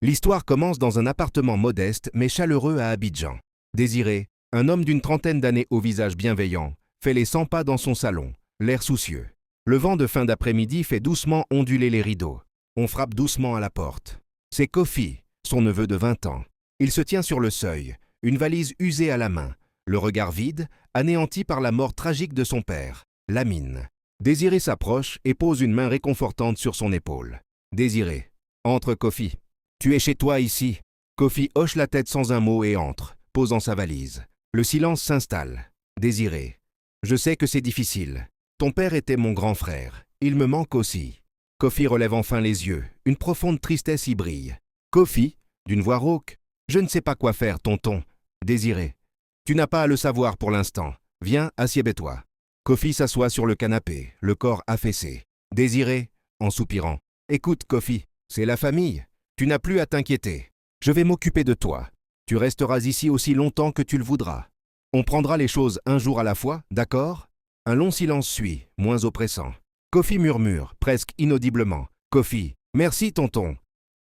L'histoire commence dans un appartement modeste mais chaleureux à Abidjan. Désiré, un homme d'une trentaine d'années au visage bienveillant, fait les 100 pas dans son salon, l'air soucieux. Le vent de fin d'après-midi fait doucement onduler les rideaux. On frappe doucement à la porte. C'est Kofi, son neveu de 20 ans. Il se tient sur le seuil, une valise usée à la main, le regard vide, anéanti par la mort tragique de son père, Lamine. Désiré s'approche et pose une main réconfortante sur son épaule. Désiré, entre Kofi. Tu es chez toi ici. Kofi hoche la tête sans un mot et entre, posant sa valise. Le silence s'installe. Désiré, je sais que c'est difficile. Ton père était mon grand frère. Il me manque aussi. Kofi relève enfin les yeux. Une profonde tristesse y brille. Kofi, d'une voix rauque, je ne sais pas quoi faire, tonton. Désiré, tu n'as pas à le savoir pour l'instant. Viens, assieds-toi. Kofi s'assoit sur le canapé, le corps affaissé. Désiré, en soupirant. Écoute, Kofi, c'est la famille. Tu n'as plus à t'inquiéter. Je vais m'occuper de toi. Tu resteras ici aussi longtemps que tu le voudras. On prendra les choses un jour à la fois, d'accord? Un long silence suit, moins oppressant. Kofi murmure, presque inaudiblement. Kofi, merci tonton.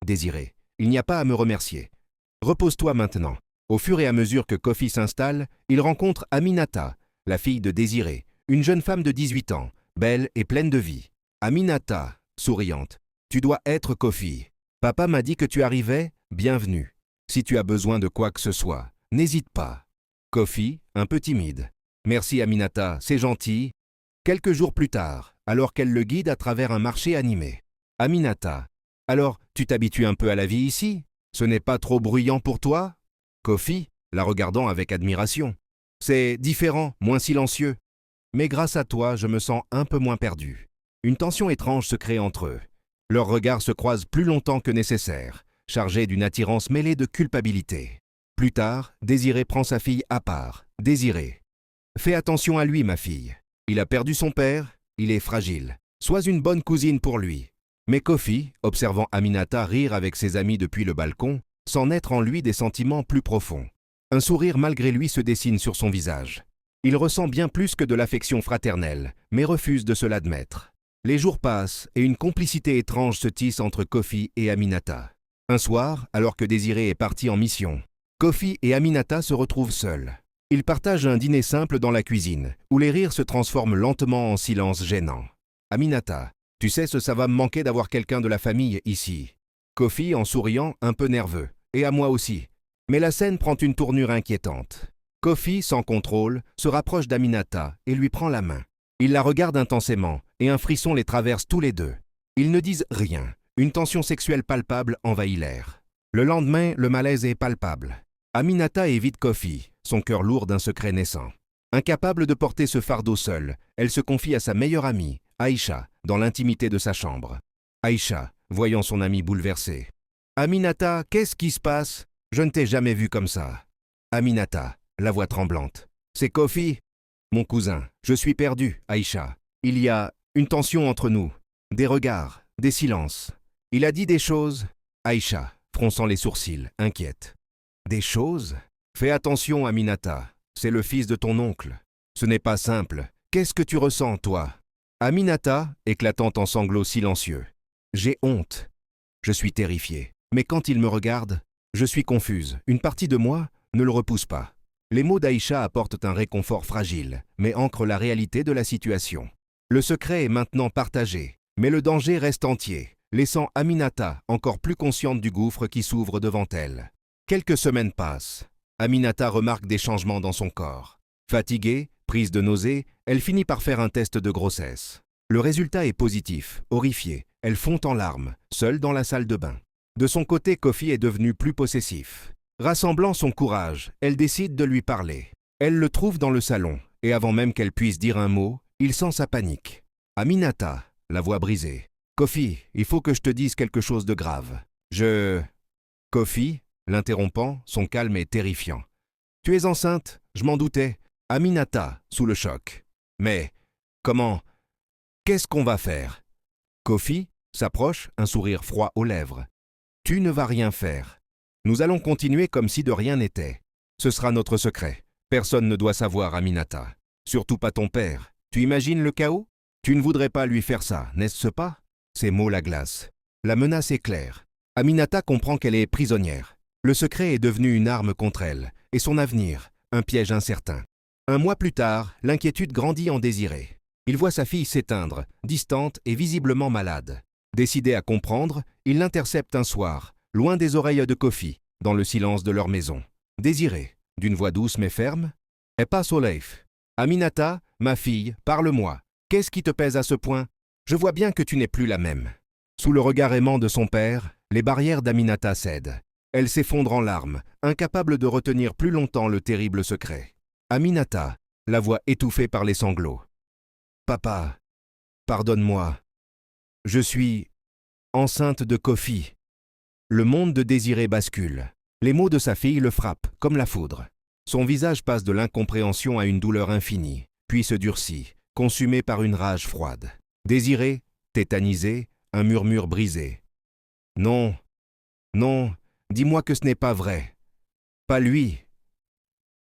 Désiré, il n'y a pas à me remercier. Repose-toi maintenant. Au fur et à mesure que Kofi s'installe, il rencontre Aminata, la fille de Désiré, une jeune femme de 18 ans, belle et pleine de vie. Aminata, souriante, tu dois être Kofi. Papa m'a dit que tu arrivais, bienvenue. Si tu as besoin de quoi que ce soit, n'hésite pas. Kofi, un peu timide. Merci Aminata, c'est gentil. Quelques jours plus tard, alors qu'elle le guide à travers un marché animé. Aminata, alors tu t'habitues un peu à la vie ici? Ce n'est pas trop bruyant pour toi? Kofi, la regardant avec admiration. C'est différent, moins silencieux. Mais grâce à toi, je me sens un peu moins perdu. Une tension étrange se crée entre eux. Leurs regards se croisent plus longtemps que nécessaire, chargés d'une attirance mêlée de culpabilité. Plus tard, Désiré prend sa fille à part. Désiré. Fais attention à lui, ma fille. Il a perdu son père, il est fragile. Sois une bonne cousine pour lui. Mais Kofi, observant Aminata rire avec ses amis depuis le balcon, sent naître en lui des sentiments plus profonds. Un sourire malgré lui se dessine sur son visage. Il ressent bien plus que de l'affection fraternelle, mais refuse de se l'admettre. Les jours passent et une complicité étrange se tisse entre Kofi et Aminata. Un soir, alors que Désiré est parti en mission, Kofi et Aminata se retrouvent seuls. Ils partagent un dîner simple dans la cuisine, où les rires se transforment lentement en silence gênant. Aminata, tu sais, ça va me manquer d'avoir quelqu'un de la famille ici. Kofi, en souriant, un peu nerveux, et à moi aussi. Mais la scène prend une tournure inquiétante. Kofi, sans contrôle, se rapproche d'Aminata et lui prend la main. Il la regarde intensément, et un frisson les traverse tous les deux. Ils ne disent rien. Une tension sexuelle palpable envahit l'air. Le lendemain, le malaise est palpable. Aminata évite Kofi, son cœur lourd d'un secret naissant. Incapable de porter ce fardeau seule, elle se confie à sa meilleure amie, Aïcha, dans l'intimité de sa chambre. Aïcha, voyant son amie bouleversée. « Aminata, qu'est-ce qui se passe? Je ne t'ai jamais vue comme ça. » Aminata, la voix tremblante. « C'est Kofi? » « Mon cousin, je suis perdu, Aïcha. Il y a une tension entre nous. Des regards, des silences. Il a dit des choses. » Aïcha, fronçant les sourcils, inquiète. « Des choses? Fais attention, Aminata. C'est le fils de ton oncle. Ce n'est pas simple. Qu'est-ce que tu ressens, toi? » Aminata, éclatant en sanglots silencieux. « J'ai honte. Je suis terrifiée. Mais quand il me regarde, je suis confuse. Une partie de moi ne le repousse pas. » Les mots d'Aïcha apportent un réconfort fragile, mais ancrent la réalité de la situation. Le secret est maintenant partagé, mais le danger reste entier, laissant Aminata encore plus consciente du gouffre qui s'ouvre devant elle. Quelques semaines passent. Aminata remarque des changements dans son corps. Fatiguée, prise de nausées, elle finit par faire un test de grossesse. Le résultat est positif, horrifiée. Elle fond en larmes, seule dans la salle de bain. De son côté, Kofi est devenu plus possessif. Rassemblant son courage, elle décide de lui parler. Elle le trouve dans le salon, et avant même qu'elle puisse dire un mot, il sent sa panique. « Aminata, la voix brisée. Kofi, il faut que je te dise quelque chose de grave. Kofi, l'interrompant, son calme est terrifiant. « Tu es enceinte? Je m'en doutais. » Aminata, sous le choc. « Mais, comment? Qu'est-ce qu'on va faire? » Kofi s'approche, un sourire froid aux lèvres. « Tu ne vas rien faire. Nous allons continuer comme si de rien n'était. Ce sera notre secret. Personne ne doit savoir, Aminata. Surtout pas ton père. Tu imagines le chaos? Tu ne voudrais pas lui faire ça, n'est-ce pas? » Ces mots la glacent. La menace est claire. Aminata comprend qu'elle est prisonnière. Le secret est devenu une arme contre elle, et son avenir, un piège incertain. Un mois plus tard, l'inquiétude grandit en Désiré. Il voit sa fille s'éteindre, distante et visiblement malade. Décidé à comprendre, il l'intercepte un soir, loin des oreilles de Kofi, dans le silence de leur maison. Désiré, d'une voix douce mais ferme, « Et pas Soleif. Aminata, ma fille, parle-moi. Qu'est-ce qui te pèse à ce point? Je vois bien que tu n'es plus la même. » Sous le regard aimant de son père, les barrières d'Aminata cèdent. Elle s'effondre en larmes, incapable de retenir plus longtemps le terrible secret. Aminata, la voix étouffée par les sanglots. « Papa, pardonne-moi. Je suis enceinte de Kofi. » Le monde de Désiré bascule. Les mots de sa fille le frappent, comme la foudre. Son visage passe de l'incompréhension à une douleur infinie, puis se durcit, consumé par une rage froide. Désiré, tétanisé, un murmure brisé. « Non, non, dis-moi que ce n'est pas vrai. Pas lui. »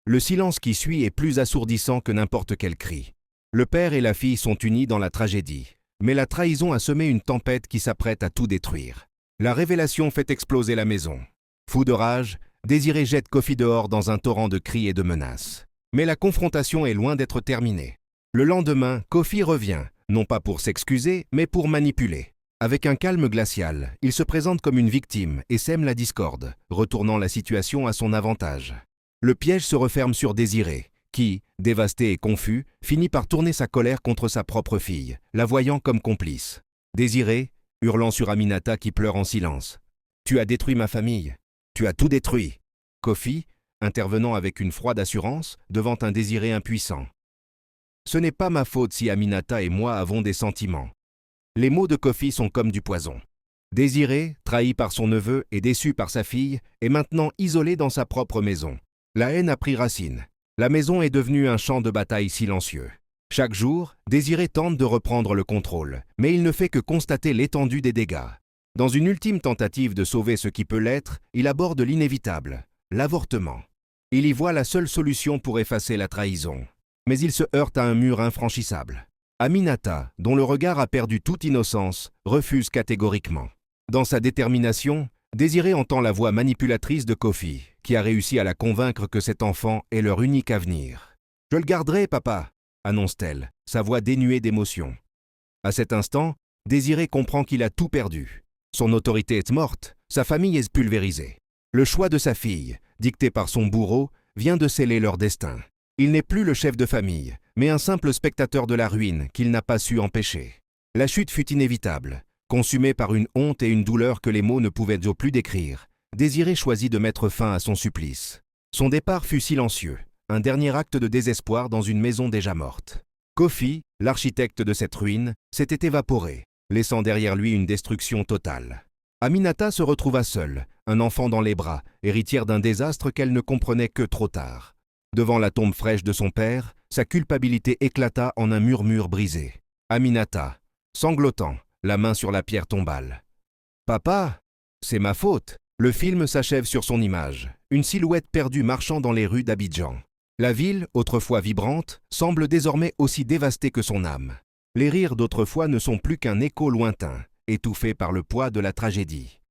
Le silence qui suit est plus assourdissant que n'importe quel cri. Le père et la fille sont unis dans la tragédie, mais la trahison a semé une tempête qui s'apprête à tout détruire. La révélation fait exploser la maison. Fou de rage, Désiré jette Kofi dehors dans un torrent de cris et de menaces. Mais la confrontation est loin d'être terminée. Le lendemain, Kofi revient, non pas pour s'excuser, mais pour manipuler. Avec un calme glacial, il se présente comme une victime et sème la discorde, retournant la situation à son avantage. Le piège se referme sur Désiré, qui, dévasté et confus, finit par tourner sa colère contre sa propre fille, la voyant comme complice. Désiré, hurlant sur Aminata qui pleure en silence. « Tu as détruit ma famille. Tu as tout détruit. » Kofi, intervenant avec une froide assurance, devant un Désiré impuissant. « Ce n'est pas ma faute si Aminata et moi avons des sentiments. » Les mots de Kofi sont comme du poison. Désiré, trahi par son neveu et déçu par sa fille, est maintenant isolé dans sa propre maison. La haine a pris racine. La maison est devenue un champ de bataille silencieux. Chaque jour, Désiré tente de reprendre le contrôle, mais il ne fait que constater l'étendue des dégâts. Dans une ultime tentative de sauver ce qui peut l'être, il aborde l'inévitable, l'avortement. Il y voit la seule solution pour effacer la trahison. Mais il se heurte à un mur infranchissable. Aminata, dont le regard a perdu toute innocence, refuse catégoriquement. Dans sa détermination, Désiré entend la voix manipulatrice de Kofi, qui a réussi à la convaincre que cet enfant est leur unique avenir. « Je le garderai, papa !» annonce-t-elle, sa voix dénuée d'émotion. À cet instant, Désiré comprend qu'il a tout perdu. Son autorité est morte, sa famille est pulvérisée. Le choix de sa fille, dicté par son bourreau, vient de sceller leur destin. Il n'est plus le chef de famille, mais un simple spectateur de la ruine qu'il n'a pas su empêcher. La chute fut inévitable. Consumé par une honte et une douleur que les mots ne pouvaient plus décrire, Désiré choisit de mettre fin à son supplice. Son départ fut silencieux, un dernier acte de désespoir dans une maison déjà morte. Kofi, l'architecte de cette ruine, s'était évaporé, laissant derrière lui une destruction totale. Aminata se retrouva seule, un enfant dans les bras, héritière d'un désastre qu'elle ne comprenait que trop tard. Devant la tombe fraîche de son père, sa culpabilité éclata en un murmure brisé. Aminata, sanglotant, la main sur la pierre tombale. « Papa, c'est ma faute !» Le film s'achève sur son image, une silhouette perdue marchant dans les rues d'Abidjan. La ville, autrefois vibrante, semble désormais aussi dévastée que son âme. Les rires d'autrefois ne sont plus qu'un écho lointain, étouffé par le poids de la tragédie.